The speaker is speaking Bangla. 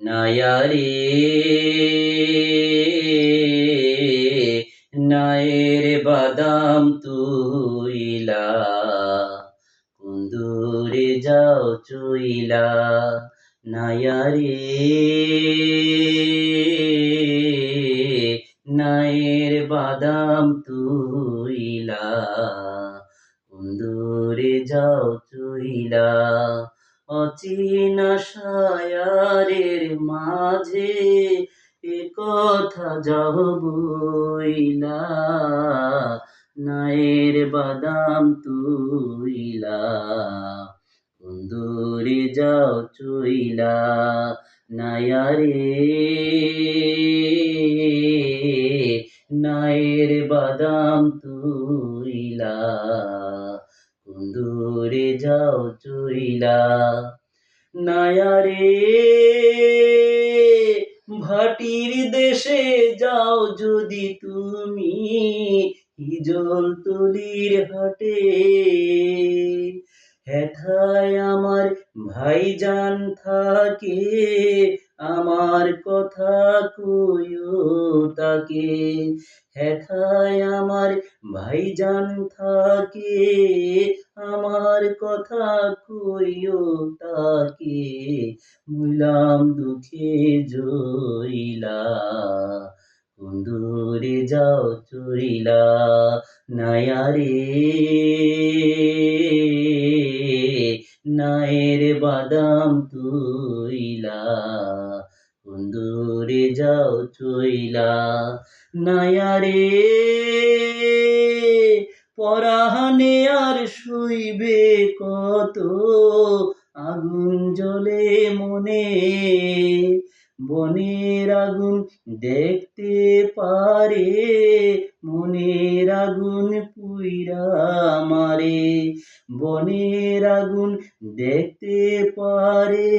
নায়ারে নায়ের বাদাম তুইলা কোন দূরে যাও চইলা নায়ারে নায়ের বাদাম তুইলা কোন দূরে যাও চইলা অচেনা সায়ারের মাঝে এ কথা যাও বইলা নায়ের বাদাম তুইলা কোন দূরে যাও চইলা নায়ারে নায়ের বাদাম তুইলা কোন দূরে যাও চইলা নায়ারে ভাটির দেশে যাও যদি তুমি হিজল তুলির হাটে হেথায় আমার ভাইজান থাকে আমার কথা কইও তাকে হেথায় আমার ভাইজান থাকে আমার কথা কইও তাকে মুইলাম দুঃখে জইলা কোন দূরে যাও চইলা নায়ারে নায়ের বাদাম তুইলা কোন দূরে যাও চইলা নায়ারে পরাণে আর শুইবে কত আগুন জ্বলে মনে বনের আগুন দেখতে পারে মনের আগুন পুইরা মারে বনের আগুন দেখতে পারে